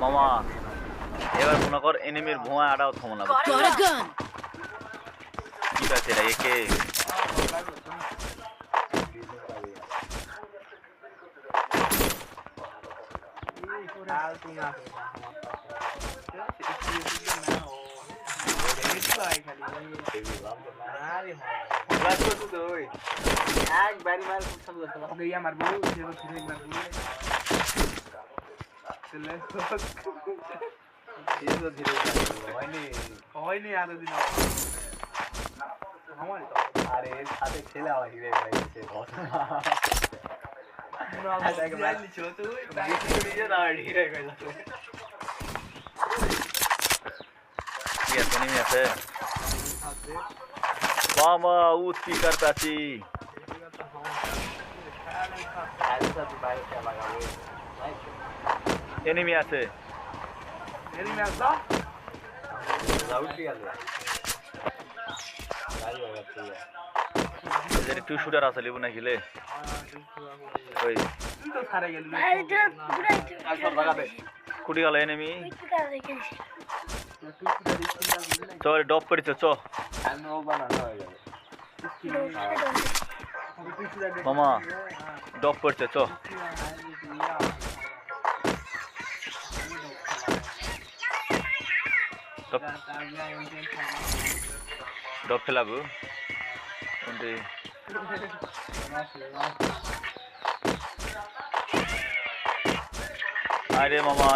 মামা এবার মনে কর এনিমির ভুয়া আড়াও থামো না ঠিক আছে রে একে হয়নি আরো দিন আরে এর সাথে খেলা হয় রে ভাই সে এনিমি আছে মামা উৎকি করতাছি এনিমি আছে টু শুটার আছে লিবু না খেলে ওই কুটি গেল এনিমি চল ডপ করেছে চ মামা ডপ করছে চ ডপ খেলাবো আরে মামা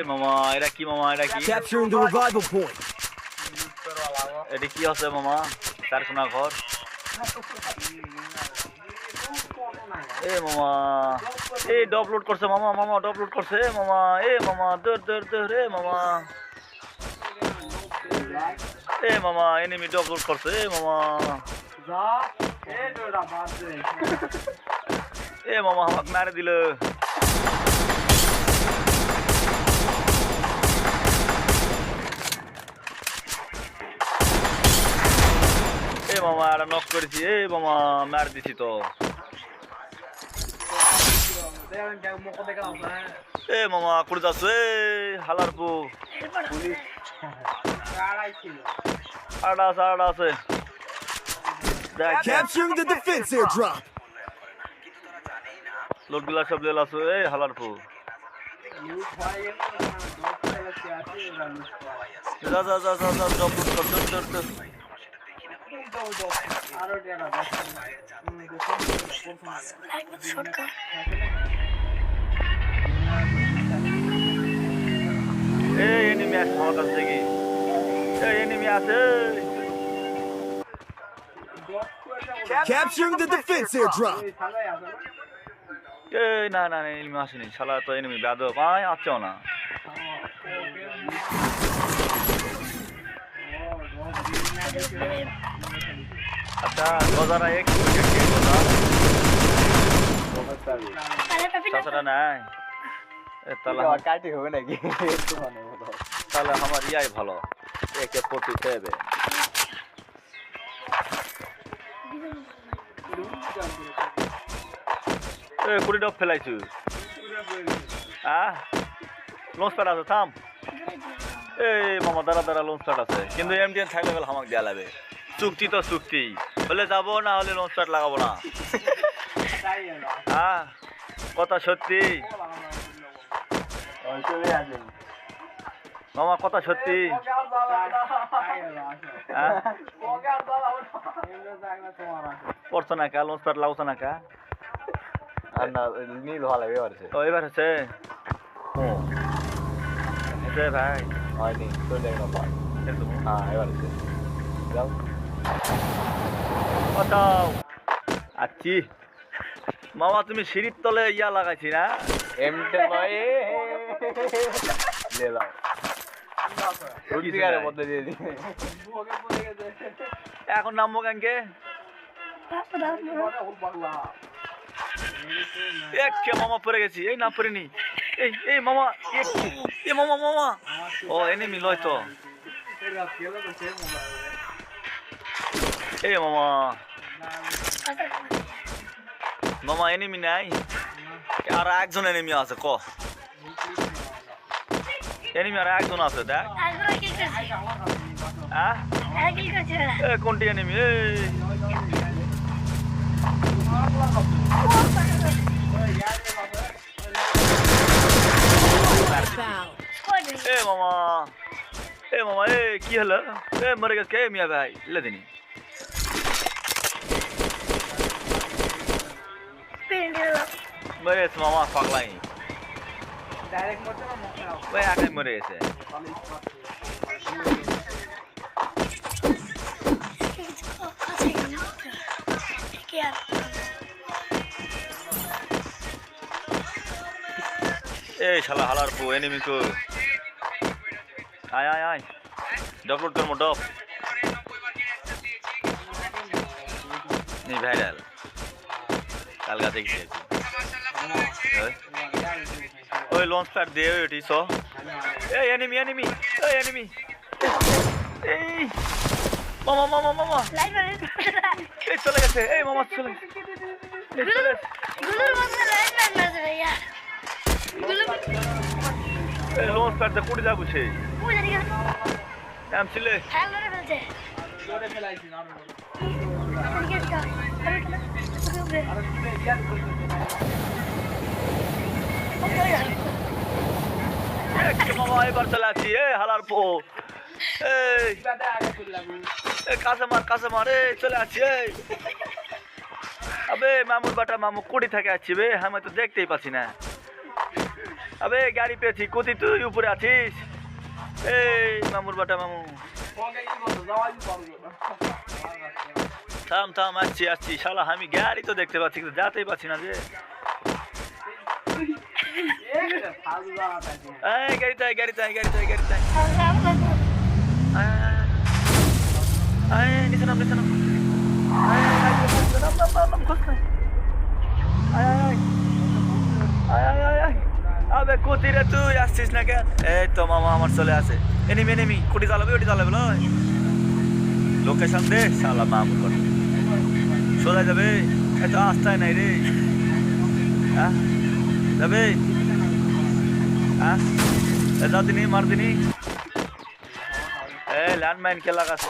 মামা এটা কি মামা এটা কি Capturing the revival point. এটা কি আছে মামা চার কোনা ঘর মামা ডপ লোড করছে মামা ডপ লোড করছে মামা মামা দৌড় মামা মামা এনিমি ডপ লোড করছে মামা মামা আমাকে মারে দিল মামা এটা নক করেছি মামা মার দিছি তো মামা করে যাচ্ছ হালার পু আড়া আছে Capturing the defense airdrop. Load গুলা সব লেল আছে হালার পু যা ডপ লোড কর এনিমি আছে আমার কাছ থেকে এনিমি আছে Capturing the defense airdrop. না এনিমি আসেনি শালা তো এনিমি ব্যাদ পাই আসছেও না আচ্ছা গজারা এক চাচাটা নাই তাহলে কাটি হবে নাকি তাহলে আমার ইয়াই ভালো একে পটি দেবে কুড়ি ডব ফেলাইছু লঞ্চ প্যাড আছে থাম মামা দাঁড়া লঞ্চ প্যাড আছে কিন্তু এমডিএন থাকলে গেলে আমাকে দেওয়া লাগবে চুক্তি তো চুক্তি হলে যাবো না হলে লঞ্চ প্যাড লাগাবো না কথা সত্যি মামা কথা সত্যি পড়ছো না কা লঞ্চ প্যাড লাগছো না কা নীল ভালো এবার হচ্ছে ভাই হয়নি চলে এবার যাও আচ্ছি মামা তুমি সিঁড়ির তলে ইয়া লাগাইছি না এমটা ভাই মধ্যে দিয়ে দিই এখন নামবো কেনকে মামা পড়ে গেছি এই না পড়িনি এই মামা মামা ও এনিমি লয় তো মামা এনিমি নাই আর একজন এনিমি আছে ক এনিমি আর একজন আছে দেখ হ্যাঁ কোনটি এনিমি মামা কি হলো মরে গেছে কে মিয়া ভাই লে দিনি মরে গেছে মামা পাগলাই ডাইরেক্ট মরতে না মুখে ওই আগে মরে গেছে এই শালা হালার পু এনিমি কো আয় আয় আয় ডাবল করমো ডপ নি ভাইরাল কালকা দেখছি ওই লঞ্চ প্যাড দিয়ে ওইটি সো এই এনিমি এনিমি এই এনিমি এই মামা মামা মামা এই চলে গেছে এই মামা চলে এই চলে এই লঞ্চ প্যাড দিয়ে কুড়ি যাবো সে এম ছিলে জোরে ফেলাইছি না মামা এবার চলে আসছি এ হালার পো এই কাছে মার এই চলে আসছি এই আবে মামুর বাটা মামু কুড়ি থেকে আসছি বে আমি তো দেখতেই পাচ্ছি না আবে গাড়ি পেয়েছি কোথায় তুই উপরে আছিস এই মামুর বাটা মামু থাম থাম আসছি আসছি শালা আমি গাড়ি তো দেখতে পাচ্ছি কিন্তু যাতেই পাচ্ছি না যে এই গাড়িতে আয় গাড়িতে আয় গাড়িতে আয় গাড়িতে আয় নিচে নাম আবে কোথায় রে তুই আসছিস না কেন এই তো মামা আমার চলে আসে এনিমি এনিমি কুটি চালাবে ওটি চালাবে লয় লোকেশন দে শালা মামুর কথা সোজা যাবে এত আস্তায় নাই রে হ্যাঁ যাবে হ্যাঁ যা দিনি মার দিনি এই ল্যান্ডমাইন কে লাগাস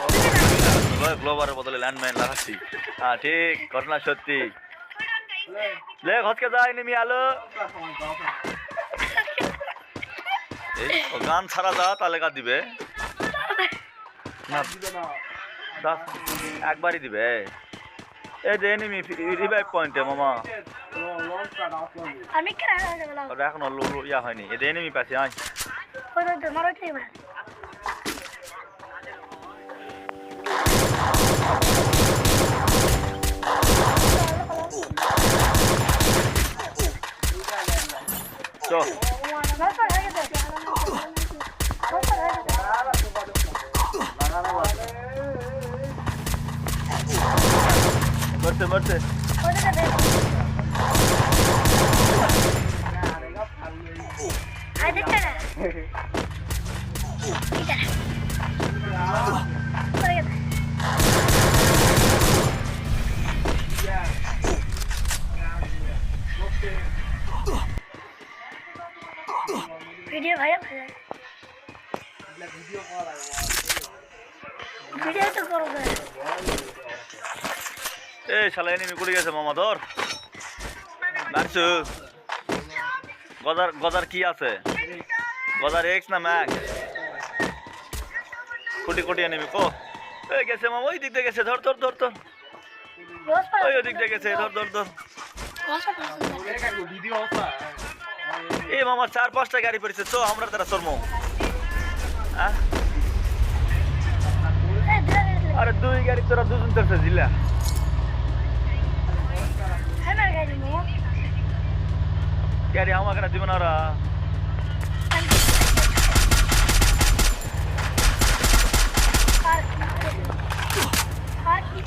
গ্লোবারের বদলে ল্যান্ডমাইন লাগাচ্ছি হ্যাঁ ঠিক ঘটনা সত্যি লে ঘটকে যায় নেমি আলো এই ও গান ছাড়া যা তাহলে কার দিবে না একবারই দিবে এই যে এনিমি রিভাইভ পয়েন্টে মামা আমি এখন ইয়া হয়নি এই যে এনিমি পাশে আয় চল মরতে মরতে ভিডিও ভাইয়া ভিডিও তো করবে এই শালা এনিমি কুড়ি গেছে মামা ধর মারছু গজার কি আছে গজার এক্স না ম্যাক্স কোটি কোটি এনিমি কো এই গেছে মামা ওই দিক দিয়ে গেছে ধর ধর ধর ধর ওই দিক দিয়ে গেছে ধর ধর ধর ভিডিও অবস্থা এই মামা 4-5টা গাড়ি পড়েছে তো আমরা তারা শর্মো হ্যাঁ আরে দুই গাড়ি তোরা দুজন ধরছে জিলা গাড়ি আমাকে না দিবে না ওরা আর কি